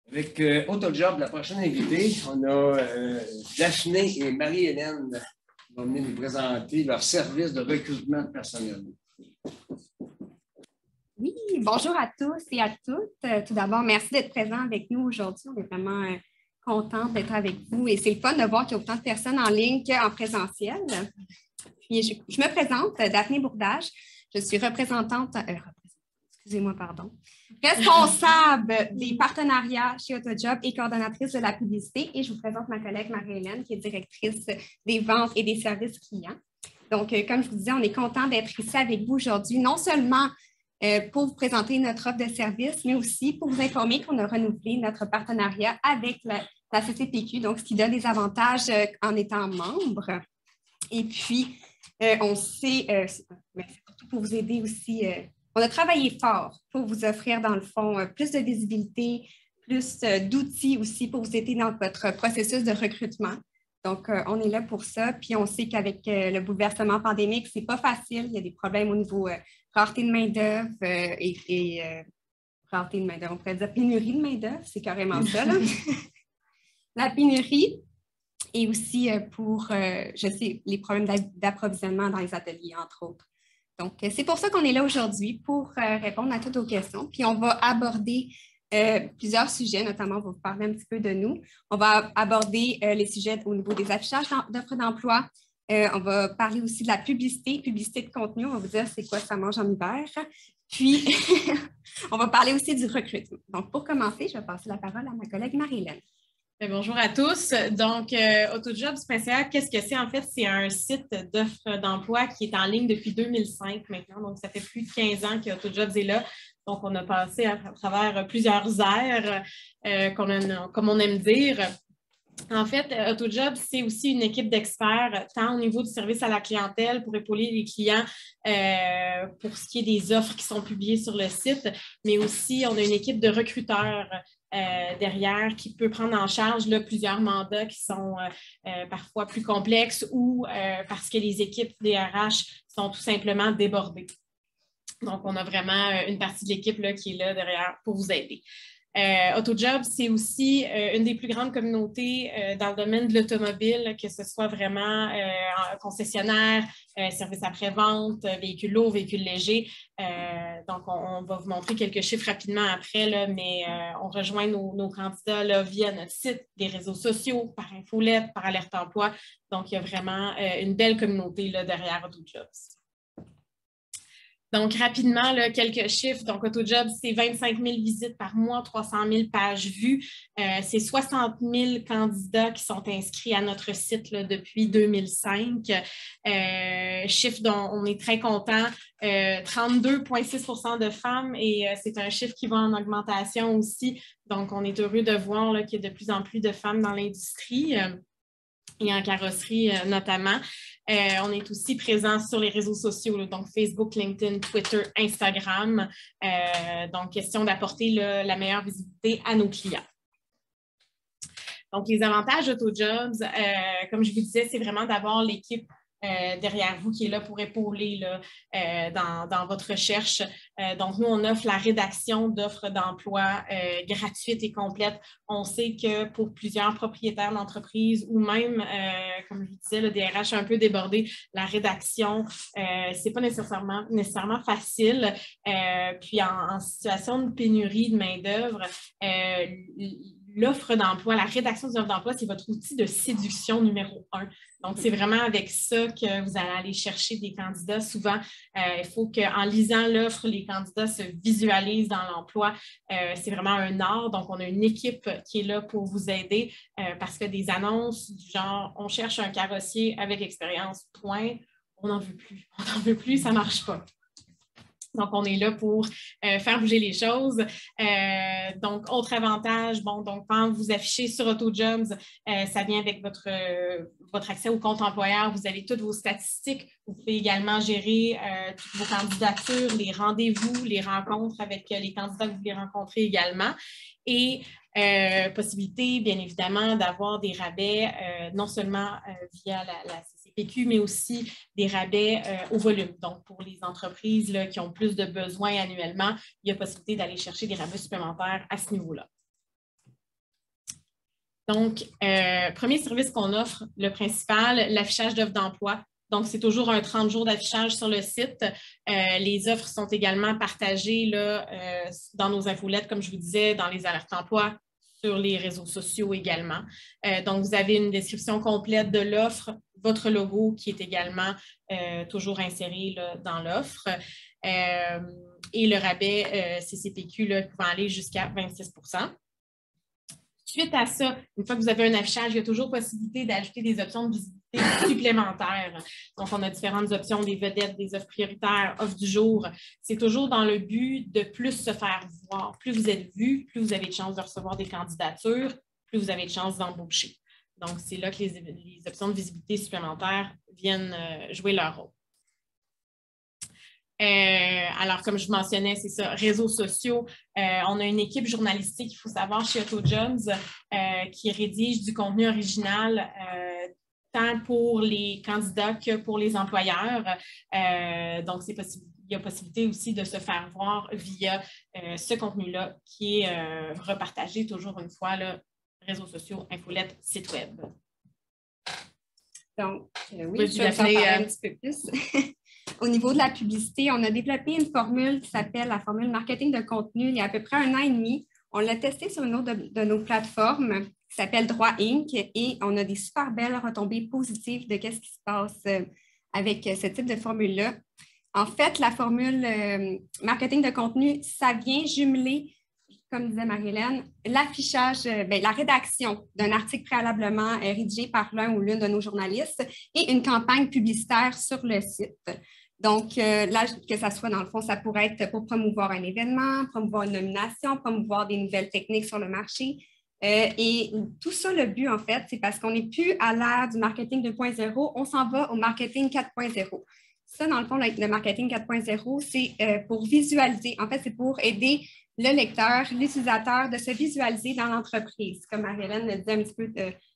Avec AutoJob, la prochaine invitée, on a Daphné et Marie-Hélène qui vont venir nous présenter leur service de recrutement de personnel. Oui, bonjour à tous et à toutes. Tout d'abord, merci d'être présents avec nous aujourd'hui. On est vraiment contents d'être avec vous et c'est le fun de voir qu'il y a autant de personnes en ligne qu'en présentiel. Puis, je me présente, Daphné Bourdage. Je suis responsable des partenariats chez AutoJob et coordonnatrice de la publicité. Et je vous présente ma collègue Marie-Hélène, qui est directrice des ventes et des services clients. Donc, comme je vous disais, on est content d'être ici avec vous aujourd'hui, non seulement pour vous présenter notre offre de service, mais aussi pour vous informer qu'on a renouvelé notre partenariat avec la CCPQ, donc ce qui donne des avantages en étant membre. Et puis, on sait, surtout pour vous aider aussi, on a travaillé fort pour vous offrir, dans le fond, plus de visibilité, plus d'outils aussi pour vous aider dans votre processus de recrutement. Donc, on est là pour ça. Puis, on sait qu'avec le bouleversement pandémique, ce n'est pas facile. Il y a des problèmes au niveau rareté de main-d'œuvre et rareté de main-d'œuvre. On pourrait dire pénurie de main-d'œuvre, c'est carrément ça, là. La pénurie et aussi pour, je sais, les problèmes d'approvisionnement dans les ateliers, entre autres. Donc, c'est pour ça qu'on est là aujourd'hui, pour répondre à toutes vos questions. Puis, on va aborder plusieurs sujets, notamment, on va vous parler un petit peu de nous. On va aborder les sujets au niveau des affichages d'offres d'emploi. On va parler aussi de la publicité de contenu. On va vous dire c'est quoi ça mange en hiver. Puis, on va parler aussi du recrutement. Donc, pour commencer, je vais passer la parole à ma collègue Marie-Hélène. Bonjour à tous. Donc, autojobs.ca, qu'est-ce que c'est? En fait, c'est un site d'offres d'emploi qui est en ligne depuis 2005 maintenant. Donc, ça fait plus de 15 ans que AutoJobs est là. Donc, on a passé à travers plusieurs ères, comme on aime dire. En fait, AutoJobs, c'est aussi une équipe d'experts, tant au niveau du service à la clientèle pour épauler les clients pour ce qui est des offres qui sont publiées sur le site, mais aussi on a une équipe de recruteurs derrière qui peut prendre en charge là, plusieurs mandats qui sont parfois plus complexes ou parce que les équipes DRH sont tout simplement débordées. Donc, on a vraiment une partie de l'équipe qui est là derrière pour vous aider. AutoJobs, c'est aussi une des plus grandes communautés dans le domaine de l'automobile, que ce soit vraiment concessionnaire, service après-vente, véhicules lourds, véhicules légers. Donc, on va vous montrer quelques chiffres rapidement après, là, mais on rejoint nos candidats là, via notre site, des réseaux sociaux, par infolette, par alerte emploi. Donc, il y a vraiment une belle communauté là, derrière AutoJobs. Donc, rapidement, là, quelques chiffres. Donc, AutoJobs, c'est 25 000 visites par mois, 300 000 pages vues. C'est 60 000 candidats qui sont inscrits à notre site là, depuis 2005. Chiffre dont on est très content. 32,6 % de femmes et c'est un chiffre qui va en augmentation aussi. Donc, on est heureux de voir qu'il y a de plus en plus de femmes dans l'industrie. Et en carrosserie notamment. On est aussi présent sur les réseaux sociaux, là, donc Facebook, LinkedIn, Twitter, Instagram. Donc, question d'apporter la meilleure visibilité à nos clients. Donc, les avantages d'AutoJobs, comme je vous disais, c'est vraiment d'avoir l'équipe derrière vous qui est là pour épauler là, dans votre recherche. Donc, nous, on offre la rédaction d'offres d'emploi gratuite et complète. On sait que pour plusieurs propriétaires d'entreprise ou même, comme je vous disais, le DRH un peu débordé, la rédaction, c'est pas nécessairement facile. Puis, en situation de pénurie de main-d'œuvre, l'offre d'emploi, la rédaction d'une offre d'emploi, c'est votre outil de séduction numéro 1. Donc, c'est vraiment avec ça que vous allez aller chercher des candidats. Souvent, il faut qu'en lisant l'offre, les candidats se visualisent dans l'emploi. C'est vraiment un art. Donc, on a une équipe qui est là pour vous aider parce que des annonces du genre « on cherche un carrossier avec expérience, point », on n'en veut plus. On n'en veut plus, ça ne marche pas. Donc, on est là pour faire bouger les choses. Donc, autre avantage, bon, donc quand vous affichez sur AutoJobs, ça vient avec votre accès au compte employeur. Vous avez toutes vos statistiques. Vous pouvez également gérer toutes vos candidatures, les rendez-vous, les rencontres avec les candidats que vous voulez rencontrer également. Et possibilité, bien évidemment, d'avoir des rabais, non seulement via la CCPQ, mais aussi des rabais au volume. Donc, pour les entreprises là, qui ont plus de besoins annuellement, il y a possibilité d'aller chercher des rabais supplémentaires à ce niveau-là. Donc, premier service qu'on offre, le principal, l'affichage d'offres d'emploi. Donc, c'est toujours un 30 jours d'affichage sur le site. Les offres sont également partagées là, dans nos infolettes, comme je vous disais, dans les alertes emploi, sur les réseaux sociaux également. Donc, vous avez une description complète de l'offre, votre logo qui est également toujours inséré là, dans l'offre. Et le rabais CCPQ là, pouvant aller jusqu'à 26 %. Suite à ça, une fois que vous avez un affichage, il y a toujours possibilité d'ajouter des options de visibilité supplémentaires. Donc, on a différentes options, des vedettes, des offres prioritaires, offres du jour. C'est toujours dans le but de plus se faire voir. Plus vous êtes vu, plus vous avez de chances de recevoir des candidatures, plus vous avez de chances d'embaucher. Donc, c'est là que les options de visibilité supplémentaires viennent jouer leur rôle. Alors, comme je mentionnais, c'est ça, réseaux sociaux. On a une équipe journalistique, il faut savoir, chez AutoJobs, qui rédige du contenu original tant pour les candidats que pour les employeurs. Donc, il y a possibilité aussi de se faire voir via ce contenu-là qui est repartagé toujours une fois, là, réseaux sociaux, infolettes, site web. Donc, oui, je vais vous en parler un petit peu plus. Au niveau de la publicité, on a développé une formule qui s'appelle la formule marketing de contenu il y a à peu près 1 an et demi. On l'a testé sur une autre de nos plateformes qui s'appelle Droit Inc. et on a des super belles retombées positives de ce qui se passe avec ce type de formule-là. En fait, la formule marketing de contenu, ça vient jumeler, comme disait Marie-Hélène, l'affichage, la rédaction d'un article préalablement rédigé par l'un ou l'une de nos journalistes et une campagne publicitaire sur le site. Donc, là, que ça soit dans le fond, ça pourrait être pour promouvoir un événement, promouvoir une nomination, promouvoir des nouvelles techniques sur le marché. Et tout ça, le but, en fait, c'est parce qu'on n'est plus à l'ère du marketing 2.0, on s'en va au marketing 4.0. Ça, dans le fond, le marketing 4.0, c'est pour visualiser. En fait, c'est pour aider le lecteur, l'utilisateur de se visualiser dans l'entreprise. Comme Marie-Hélène le disait un petit peu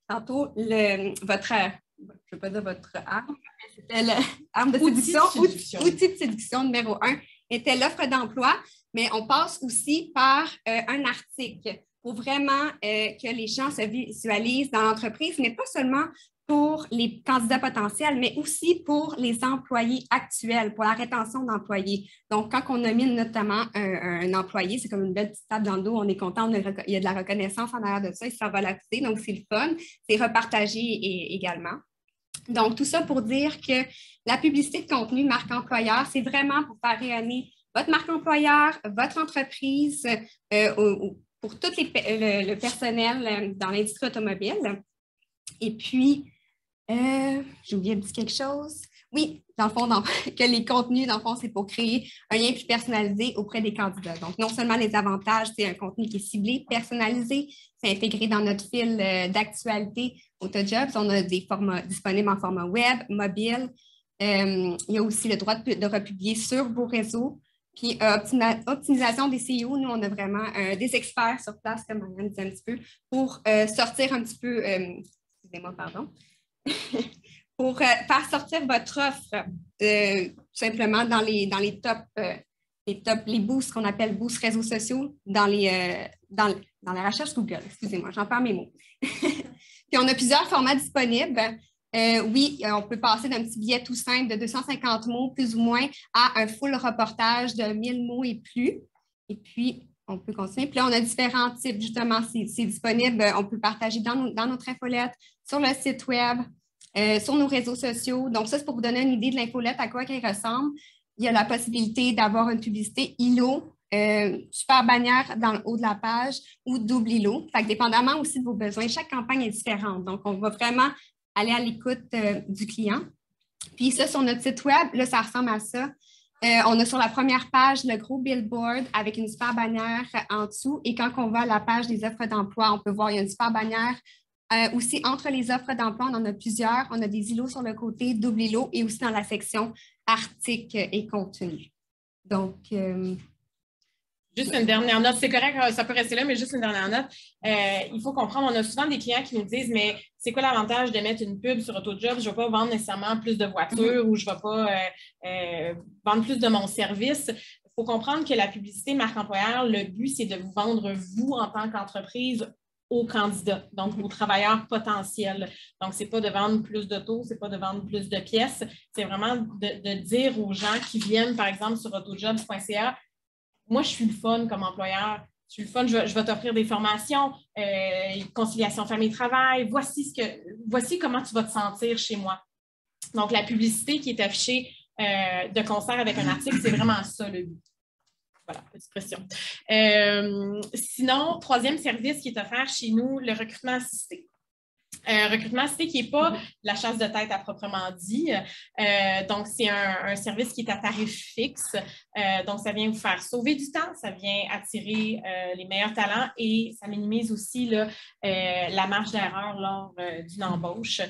tantôt, je ne veux pas dire votre arme, c'était l'arme de séduction, outil de séduction numéro 1 était l'offre d'emploi, mais on passe aussi par un article pour vraiment que les gens se visualisent dans l'entreprise, mais pas seulement pour les candidats potentiels, mais aussi pour les employés actuels, pour la rétention d'employés. Donc, quand on nomine notamment un employé, c'est comme une belle petite tape dans le dos, on est content, il y a de la reconnaissance en arrière de ça, il s'en va l'activer, donc c'est le fun, c'est repartagé également. Donc, tout ça pour dire que la publicité de contenu marque employeur, c'est vraiment pour faire rayonner votre marque employeur, votre entreprise, pour tout le personnel dans l'industrie automobile. Et puis, j'ai oublié de dire quelque chose. Oui, dans le fond, que les contenus, dans le fond, c'est pour créer un lien plus personnalisé auprès des candidats. Donc, non seulement les avantages, c'est un contenu qui est ciblé, personnalisé, c'est intégré dans notre fil d'actualité AutoJobs. On a des formats disponibles en format web, mobile. Il y a aussi le droit de republier sur vos réseaux. Puis, optimisation des CEO, nous, on a vraiment des experts sur place, comme Marianne disait un petit peu, pour sortir un petit peu, excusez-moi, pardon, pour faire sortir votre offre simplement dans les tops, les boosts qu'on appelle boosts réseaux sociaux dans la recherche Google. Excusez-moi, j'en perds mes mots. Puis, on a plusieurs formats disponibles. Oui, on peut passer d'un petit billet tout simple de 250 mots, plus ou moins, à un full reportage de 1000 mots et plus. Et puis, on peut continuer. Puis là, on a différents types, justement, c'est disponible. On peut partager dans notre infolette, sur le site web, sur nos réseaux sociaux. Donc, ça, c'est pour vous donner une idée de l'infolette, à quoi elle ressemble. Il y a la possibilité d'avoir une publicité îlot, super bannière dans le haut de la page ou double îlot. Fait que dépendamment aussi de vos besoins, chaque campagne est différente. Donc, on va vraiment aller à l'écoute du client. Puis ça, sur notre site web, là, ça ressemble à ça. On a sur la première page le gros billboard avec une super bannière en dessous. Et quand on va à la page des offres d'emploi, on peut voir, il y a une super bannière. Aussi, entre les offres d'emploi, on en a plusieurs. On a des îlots sur le côté, double îlot, et aussi dans la section articles et contenu. Donc, juste une dernière note, c'est correct, ça peut rester là, mais juste une dernière note. Il faut comprendre, on a souvent des clients qui nous disent, mais c'est quoi l'avantage de mettre une pub sur AutoJobs? Je ne vais pas vendre nécessairement plus de voitures ou je ne vais pas vendre plus de mon service. Il faut comprendre que la publicité marque employeur, le but, c'est de vous vendre vous en tant qu'entreprise aux candidats, donc aux travailleurs potentiels. Donc, ce n'est pas de vendre plus d'autos, ce n'est pas de vendre plus de pièces, c'est vraiment de dire aux gens qui viennent, par exemple, sur autojobs.ca, moi, je suis le fun comme employeur. Je suis le fun, je vais t'offrir des formations, conciliation famille-travail. Voici comment tu vas te sentir chez moi. Donc, la publicité qui est affichée de concert avec un article, c'est vraiment ça le but. Voilà, petite pression. Sinon, troisième service qui est offert chez nous, le recrutement assisté. Recrutement assisté qui n'est pas la chasse de tête à proprement dit. Donc, c'est un service qui est à tarif fixe. Donc, ça vient vous faire sauver du temps, ça vient attirer les meilleurs talents et ça minimise aussi là, la marge d'erreur lors d'une embauche.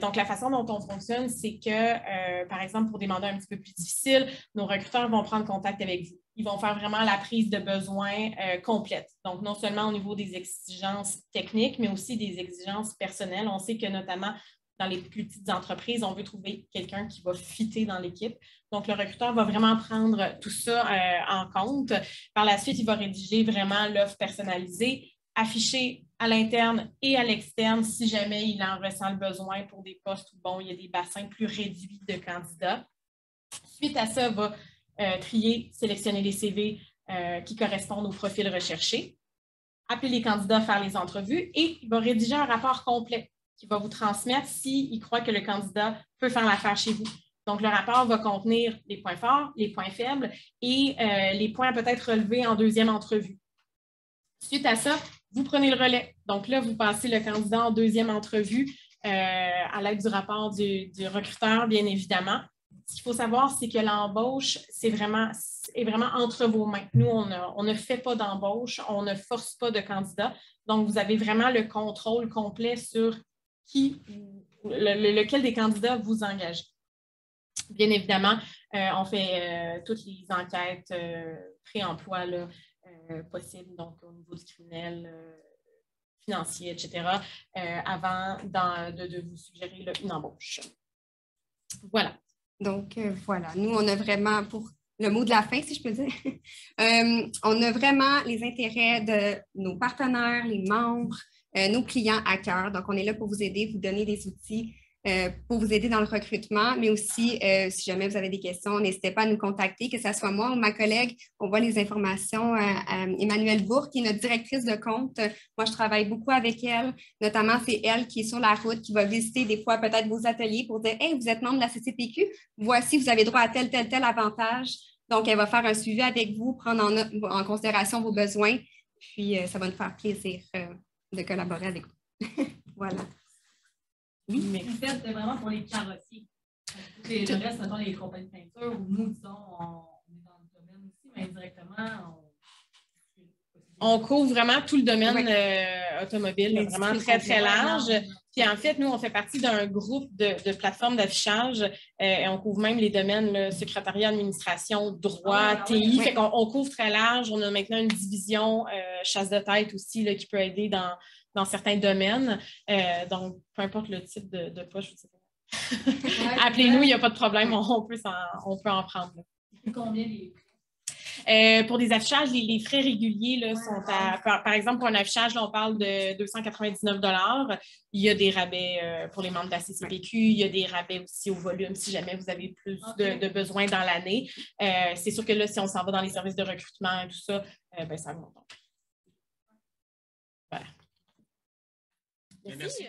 Donc, la façon dont on fonctionne, c'est que, par exemple, pour des mandats un petit peu plus difficiles, nos recruteurs vont prendre contact avec vous. Ils vont faire vraiment la prise de besoin complète. Donc, non seulement au niveau des exigences techniques, mais aussi des exigences personnelles. On sait que notamment dans les plus petites entreprises, on veut trouver quelqu'un qui va fitter dans l'équipe. Donc, le recruteur va vraiment prendre tout ça en compte. Par la suite, il va rédiger vraiment l'offre personnalisée, affichée à l'interne et à l'externe si jamais il en ressent le besoin pour des postes où, bon, il y a des bassins plus réduits de candidats. Suite à ça, va trier, sélectionner les CV qui correspondent au profil recherché, appeler les candidats, faire les entrevues et il va rédiger un rapport complet qu'il va vous transmettre s'il croit que le candidat peut faire l'affaire chez vous. Donc, le rapport va contenir les points forts, les points faibles et les points peut-être relevés en deuxième entrevue. Suite à ça, vous prenez le relais. Donc là, vous passez le candidat en deuxième entrevue à l'aide du rapport du recruteur, bien évidemment. Ce qu'il faut savoir, c'est que l'embauche, est vraiment entre vos mains. Nous, on ne fait pas d'embauche, on ne force pas de candidat. Donc, vous avez vraiment le contrôle complet sur lequel des candidats vous engagez. Bien évidemment, on fait toutes les enquêtes pré-emploi possibles, donc au niveau du criminel, financier, etc., avant de vous suggérer une embauche. Voilà. Donc, voilà, nous, on a vraiment, pour le mot de la fin, si je peux dire, on a vraiment les intérêts de nos partenaires, les membres, nos clients à cœur. Donc, on est là pour vous aider, vous donner des outils pour vous aider dans le recrutement, mais aussi, si jamais vous avez des questions, n'hésitez pas à nous contacter, que ce soit moi ou ma collègue. On voit les informations à Emmanuelle Bourque, qui est notre directrice de compte. Moi, je travaille beaucoup avec elle. Notamment, c'est elle qui est sur la route, qui va visiter des fois peut-être vos ateliers pour dire « Hey, vous êtes membre de la CCPQ, voici, vous avez droit à tel avantage. » Donc, elle va faire un suivi avec vous, prendre en considération vos besoins. Puis, ça va nous faire plaisir de collaborer avec vous. Voilà. Oui, mais vous faites vraiment pour les carrossiers. Le reste, mettons, les compagnies de peinture, ou nous, disons, on est dans le domaine aussi, mais indirectement, on couvre vraiment tout le domaine automobile, vraiment très, très large. Puis en fait, nous, on fait partie d'un groupe de plateformes d'affichage et on couvre même les domaines secrétariat, administration, droit, TI. Fait qu'on couvre très large. On a maintenant une division chasse de tête aussi là, qui peut aider dans certains domaines. Donc, peu importe le type de poste, je vous dirais. Appelez-nous, il n'y a pas de problème, on peut en prendre. Combien les pour des affichages, les frais réguliers là, sont à, par exemple, pour un affichage, là, on parle de 299 $. Il y a des rabais pour les membres de la CCPQ, il y a des rabais aussi au volume si jamais vous avez plus de besoins dans l'année. C'est sûr que là, si on s'en va dans les services de recrutement et tout ça, ben, ça monte. Voilà. Merci.